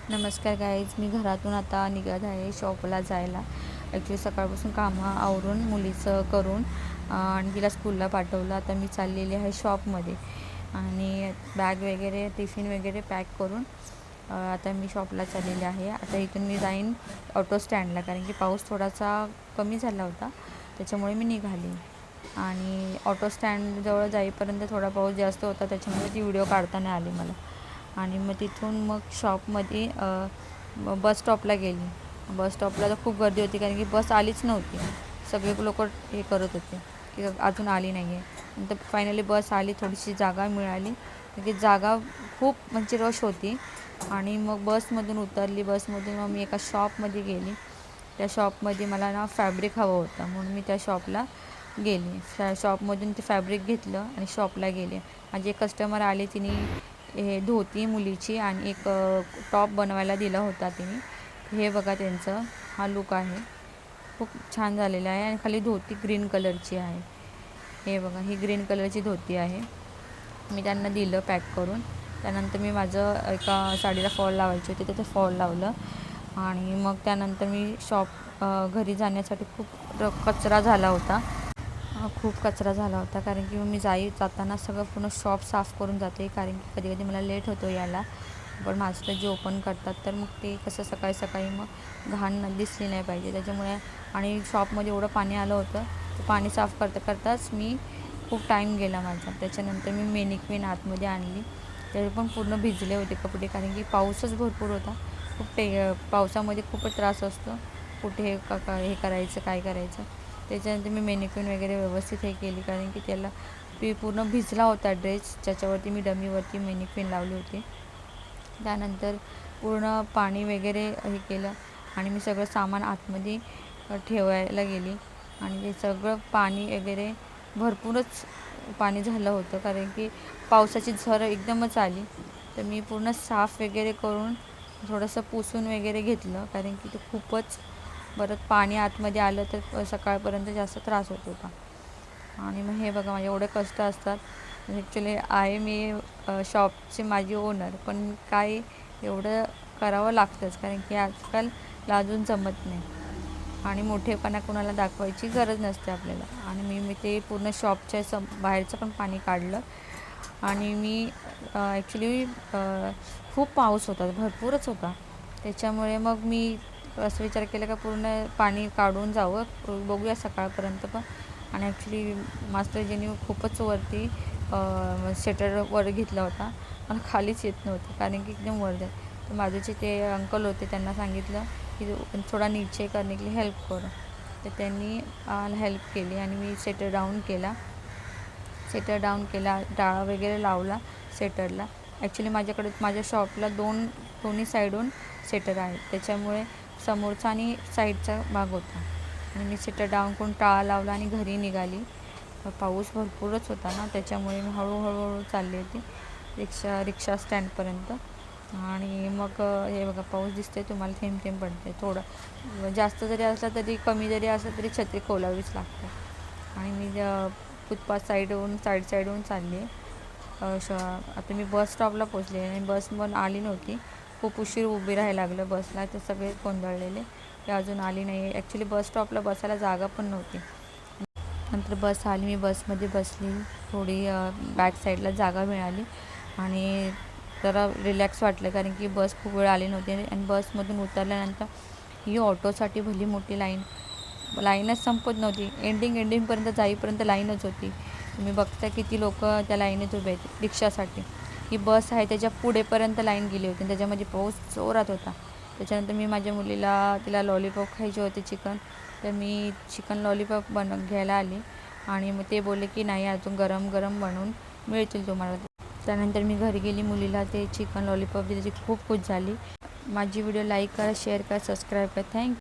नमस्कार गाईज, मी घरातून आता निघत आहे शॉपला जायला. ॲक्च्युली सकाळपासून कामं आवरून मुलीचं करून आणि तिला स्कूलला पाठवलं. आता मी चाललेली आहे शॉपमध्ये आणि बॅग वगैरे टिफिन वगैरे पॅक करून आता मी शॉपला चाललेली आहे. आता इथून मी जाईन ऑटो स्टँडला, कारण की पाऊस थोडासा कमी झाला होता, त्याच्यामुळे मी निघाली. आणि ऑटो स्टँडजवळ जाईपर्यंत थोडा पाऊस जास्त होता, त्याच्यामुळे ती व्हिडिओ काढता नाही आली मला. आणि मग तिथून मग शॉपमध्ये बस स्टॉपला गेली. बस स्टॉपला तर खूप गर्दी होती, कारण की बस आलीच नव्हती. सगळे लोक हे करत होते की अजून आली नाही आहे. नंतर फायनली बस आली, थोडीशी जागा मिळाली, कारण की जागा खूप म्हणजे रश होती. आणि मग बसमधून उतरली. बसमधून मग मी एका शॉपमध्ये गेली. त्या शॉपमध्ये मला ना फॅब्रिक हवं होतं, म्हणून मी त्या शॉपला गेली. शॉपमधून ते फॅब्रिक घेतलं आणि शॉपला गेले. माझे कस्टमर आले, तिने हे धोती मुलीची आणि एक टॉप बनवायला दिला होता तिने. हे बघा, त्यांचं हा लुक आहे, खूप छान झालेला आहे. आणि खाली धोती ग्रीन कलरची आहे. हे बघा, ही ग्रीन कलरची धोती आहे. मी त्यांना दिलं पॅक करून. त्यानंतर मी माझं एका साडीला फॉल लावायचे होते, त्याचं फॉल लावलं. आणि मग त्यानंतर मी घरी जाण्यासाठी खूप कचरा झाला होता. खूप कचरा झाला होता, कारण की मी जाताना सगळं पूर्ण शॉप साफ करून जाते, कारण की कधी कधी मला लेट होतो यायला. पण माझं जे ओपन करतात, तर मग ते कसं सकाळी सकाळी मग घाण दिसली नाही पाहिजे, त्याच्यामुळे. आणि शॉपमध्ये एवढं पाणी आलं होतं, ते पाणी साफ करताच मी खूप टाईम गेला माझा. त्याच्यानंतर मी मेनिक्विन आतमध्ये आणली. ते पण पूर्ण भिजले होते कपडे, कारण की पाऊसच भरपूर होता. पावसामध्ये खूपच त्रास असतो, कुठे हे करायचं, काय करायचं. त्याच्यानंतर मी मेनिक्विन वगैरे व्यवस्थित हे केली, कारण की त्याला पूर्ण भिजला होता ड्रेस, ज्याच्यावरती मी डमीवरती मेनिक्विन लावली होती. त्यानंतर पूर्ण पाणी वगैरे हे केलं आणि मी सगळं सामान आतमध्ये ठेवायला गेली. आणि ते सगळं पाणी वगैरे भरपूरच पाणी झालं होतं, कारण की पावसाची झर एकदमच आली. तर मी पूर्ण साफ वगैरे करून थोडंसं पुसून वगैरे घेतलं, कारण की ते खूपच परत पाणी आतमध्ये आलं तर सकाळपर्यंत जास्त त्रास होत होता. आणि मग हे बघा, माझे एवढे कष्ट असतात. ॲक्च्युली आहे मी शॉपची माझी ओनर, पण काय एवढं करावं लागतंच, कारण की आजकाल लाजून जमत नाही आणि मोठेपणा कोणाला दाखवायची गरज नसते आपल्याला. आणि मी ते पूर्ण शॉपच्या बाहेरचं पण पाणी काढलं. आणि मी ॲक्च्युली खूप पाऊस होता, भरपूरच होता, त्याच्यामुळे मग मी असं विचार केला का पूर्ण पाणी काढून जावं, बघूया सकाळपर्यंत. पण आणि ॲक्च्युली मास्टरजींनी खूपच वरती शटरवर घेतला होता, मला खालीच येत नव्हतं, कारण की एकदम वर जाय. तर माझे ते अंकल होते, त्यांना सांगितलं की थोडा नीचे करणे के लिए हेल्प करो. तर त्यांनी हेल्प केली आणि मी सेटर डाऊन केला, टाळा वगैरे लावला सेटरला. ॲक्च्युली माझ्या शॉपला दोन्ही साईडून सेटर आहेत, त्याच्यामुळे समोरचा आणि साईडचा भाग होता. आणि मी सेटर डाऊन करून टाळा लावला आणि घरी निघाली. पाऊस भरपूरच होता ना, त्याच्यामुळे मी हळूहळू चालली होती रिक्षा स्टँडपर्यंत. आणि मग हे बघा, पाऊस दिसते तुम्हाला, थेंब थेंब पडते. थोडं जास्त जरी असला तरी, कमी जरी असलं तरी छत्री खोलावीच लागते. आणि मी फुटपाथ साईडहून चालली आहे. आता मी बस स्टॉपला पोचले आणि बस पण आली नव्हती. खूप उशीर उभी राहायला लागलं बसला, तर सगळे गोंधळलेले की अजून आली नाही. ॲक्च्युली बस स्टॉपला बसायला जागा पण नव्हती. नंतर बस आली, मी बसमध्ये बसली, थोडी बॅक साईडला जागा मिळाली आणि जरा रिलॅक्स वाटलं, कारण की बस खूप वेळ आली नव्हती. आणि बसमधून उतरल्यानंतर ही ऑटोसाठी भली मोठी लाईनच संपत नव्हती. एंडिंगपर्यंत जाईपर्यंत लाईनच होती. तुम्ही बघता किती लोक त्या लाईनीत उभे आहेत रिक्षासाठी. ही बस आहे त्याच्या पुढेपर्यंत लाईन गेली होती, आणि त्याच्यामध्ये पाऊस जोरात होता. त्याच्यानंतर मी माझ्या तिला लॉलीपॉप खायचे होते, चिकन. तर मी चिकन लॉलीपॉप घ्यायला आली. आणि मग ते बोलले की नाही, अजून गरम गरम बनवून मिळतील तुम्हाला. त्यानंतर मी घरी गेली, मुलीला ते चिकन लॉलीपॉप दिले, ती खूप खुश झाली. माझी व्हिडिओ लाईक करा, शेअर करा, सबस्क्राईब करा. थँक्यू.